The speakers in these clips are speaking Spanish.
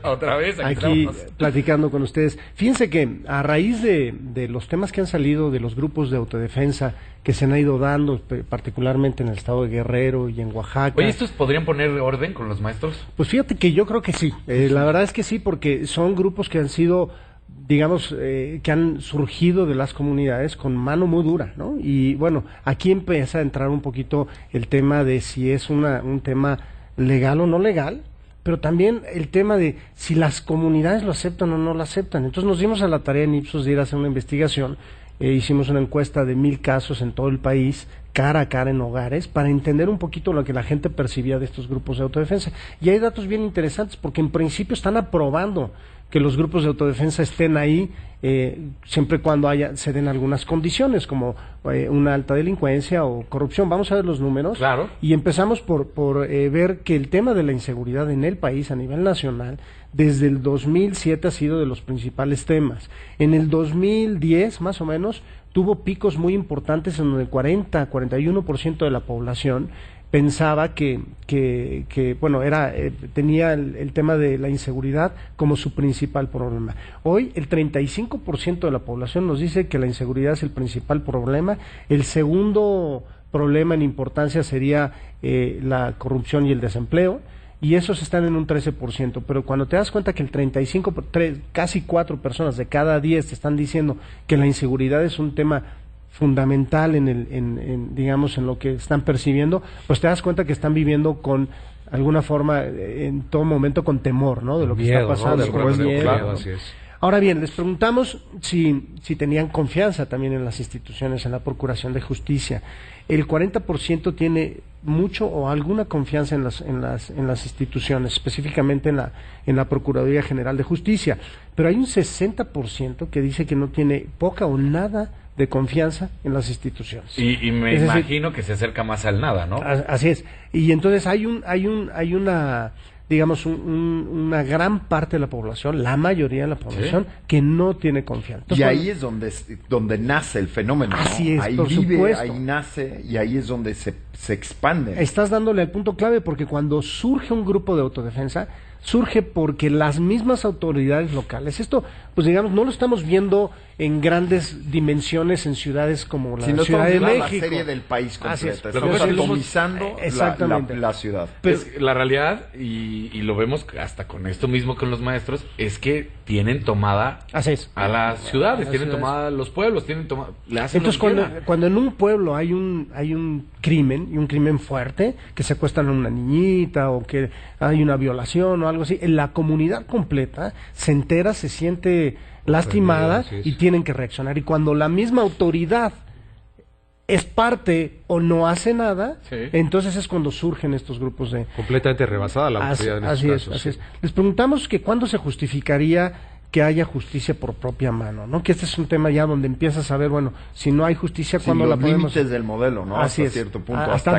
Otra vez, aquí platicando con ustedes. Fíjense que a raíz de los temas que han salido de los grupos de autodefensa que se han ido dando, particularmente en el estado de Guerrero y en Oaxaca. Oye, ¿estos podrían poner orden con los maestros? Pues fíjate que yo creo que sí. La verdad es que sí, porque son grupos que han sido, digamos, que han surgido de las comunidades con mano muy dura, ¿no? Y bueno, aquí empieza a entrar un poquito el tema de si es un tema legal o no legal, pero también el tema de si las comunidades lo aceptan o no lo aceptan. Entonces nos dimos a la tarea en Ipsos de ir a hacer una investigación, hicimos una encuesta de 1,000 casos en todo el país, cara a cara en hogares, para entender un poquito lo que la gente percibía de estos grupos de autodefensa. Y hay datos bien interesantes, porque en principio están aprobando que los grupos de autodefensa estén ahí, siempre y cuando se den algunas condiciones, como una alta delincuencia o corrupción. Vamos a ver los números. Claro. Y empezamos por ver que el tema de la inseguridad en el país a nivel nacional, desde el 2007 ha sido de los principales temas. En el 2010, más o menos, tuvo picos muy importantes en donde 41% de la población pensaba que bueno, tenía el tema de la inseguridad como su principal problema. Hoy el 35% de la población nos dice que la inseguridad es el principal problema. El segundo problema en importancia sería la corrupción y el desempleo, y esos están en un 13%, pero cuando te das cuenta que el 35%, casi 4 personas de cada 10 te están diciendo que la inseguridad es un tema fundamental digamos, en lo que están percibiendo, pues te das cuenta que están viviendo con alguna forma, en todo momento, con temor, ¿no? De lo que está pasando, con miedo. Claro, así es. Ahora bien, les preguntamos si tenían confianza también en las instituciones, en la Procuración de Justicia. El 40% tiene mucho o alguna confianza en las instituciones, específicamente en la Procuraduría General de Justicia, pero hay un 60% que dice que no tiene poca o nada de confianza en las instituciones. Y me imagino que se acerca más al nada, ¿no? Así es. Y entonces hay una, digamos, una gran parte de la población, la mayoría de la población, ¿sí?, que no tiene confianza. Entonces, y ahí es donde nace el fenómeno, ¿no? Así es, ahí por vive, supuesto. Ahí nace, y ahí es donde se expande. Estás dándole al punto clave, porque cuando surge un grupo de autodefensa, surge porque las mismas autoridades locales, esto, pues digamos, no lo estamos viendo en grandes dimensiones en ciudades como la Ciudad de México. La serie del país completa. Estamos atomizando la ciudad. Pero la realidad, y lo vemos hasta con esto mismo con los maestros, es que tienen tomada a las ciudades, tienen tomada los pueblos, le hacen. Entonces, cuando en un pueblo hay un crimen, y un crimen fuerte, que secuestran a una niñita, o que hay una violación o algo así, la comunidad completa se entera, se siente lastimada, y tienen que reaccionar. Y cuando la misma autoridad es parte o no hace nada, entonces es cuando surgen estos grupos de... Completamente rebasada la autoridad en estos casos. Así es. Les preguntamos que cuándo se justificaría que haya justicia por propia mano, ¿no? Que este es un tema ya donde empiezas a ver, bueno, si no hay justicia, ¿cuándo la podemos...? Los límites del modelo, ¿no? Así hasta cierto punto. ¿Hasta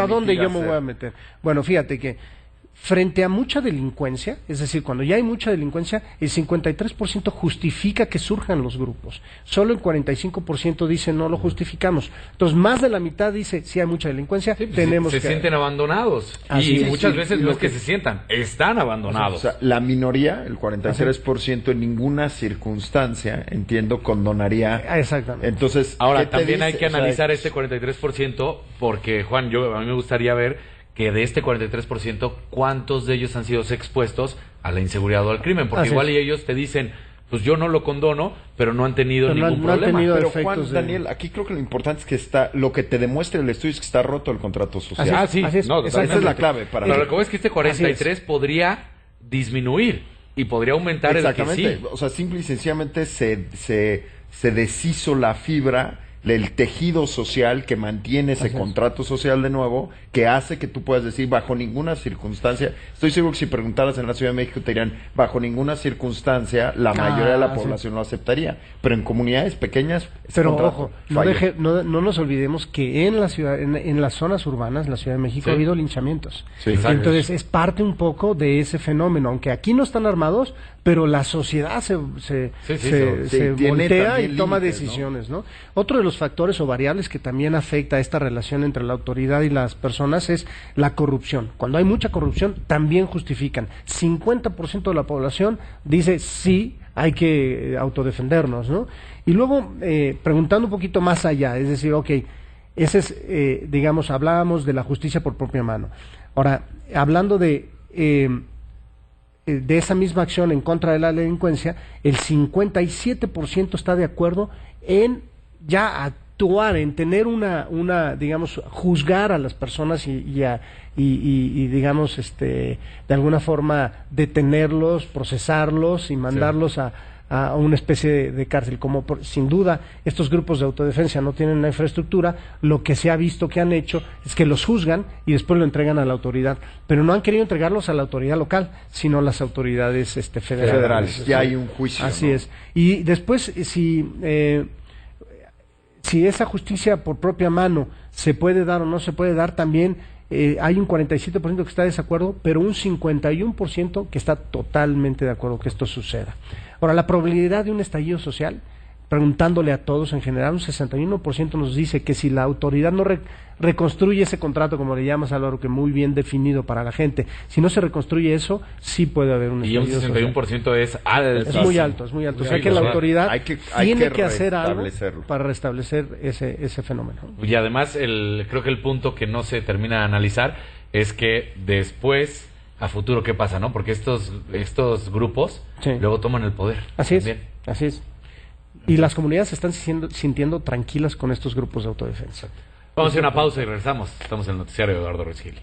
dónde yo me voy a meter? Bueno, fíjate que frente a mucha delincuencia, es decir, cuando ya hay mucha delincuencia, el 53% justifica que surjan los grupos. Solo el 45% dice no lo justificamos. Entonces, más de la mitad dice si hay mucha delincuencia, tenemos se sienten abandonados. Y muchas veces no es que se sientan, están abandonados. O sea, la minoría, el 43%, en ninguna circunstancia, entiendo, condonaría. Exactamente. Entonces, ahora también hay que analizar este 43%, porque, Juan, a mí me gustaría ver que de este 43%, ¿cuántos de ellos han sido expuestos a la inseguridad o al crimen? Porque igual y ellos te dicen, pues yo no lo condono, pero no han tenido ningún problema. Pero Juan, Daniel, aquí creo que lo importante es que lo que te demuestra el estudio es que está roto el contrato social. Así es. Esa es la clave. Pero lo que es que este 43 podría disminuir y podría aumentar el que sí. O sea, simple y sencillamente se deshizo la fibra, el tejido social que mantiene ese contrato social de nuevo, que hace que tú puedas decir, bajo ninguna circunstancia, estoy seguro que si preguntaras en la Ciudad de México te dirían, bajo ninguna circunstancia la mayoría de la población lo aceptaría, pero en comunidades pequeñas pero ojo, no nos olvidemos que en la ciudad, en las zonas urbanas, la Ciudad de México, ha habido linchamientos. Entonces es parte un poco de ese fenómeno, aunque aquí no están armados, pero la sociedad se voltea y toma decisiones, ¿no? Otro de los los factores o variables que también afecta esta relación entre la autoridad y las personas es la corrupción. Cuando hay mucha corrupción, también justifican. 50% de la población dice sí, hay que autodefendernos, ¿no? Y luego, preguntando un poquito más allá, es decir, ok, ese es, digamos, hablábamos de la justicia por propia mano. Ahora, hablando de esa misma acción en contra de la delincuencia, el 57% está de acuerdo en ya actuar, en tener una digamos, juzgar a las personas y digamos, de alguna forma detenerlos, procesarlos y mandarlos a una especie de cárcel. Como sin duda estos grupos de autodefensa no tienen la infraestructura, lo que se ha visto que han hecho es que los juzgan y después lo entregan a la autoridad, pero no han querido entregarlos a la autoridad local, sino a las autoridades federales. Ya hay un juicio. Así ¿no? es. Y después, si esa justicia por propia mano se puede dar o no se puede dar, también hay un 47% que está de desacuerdo, pero un 51% que está totalmente de acuerdo que esto suceda. Ahora, la probabilidad de un estallido social, preguntándole a todos en general, un 61% nos dice que si la autoridad no reconstruye ese contrato, como le llamas, Álvaro, que muy bien definido para la gente, si no se reconstruye eso, sí puede haber un estallido social. Y un 61% es alto. Es muy alto, es muy alto. O sea que la autoridad tiene que hacer algo para restablecer ese fenómeno. Y además, creo que el punto que no se termina de analizar es que después, a futuro, ¿qué pasa, no? Porque estos grupos luego toman el poder. Así es, así es. Y las comunidades se están sintiendo tranquilas con estos grupos de autodefensa. Vamos a hacer una pausa y regresamos. Estamos en el noticiario de Eduardo Ruiz Gil.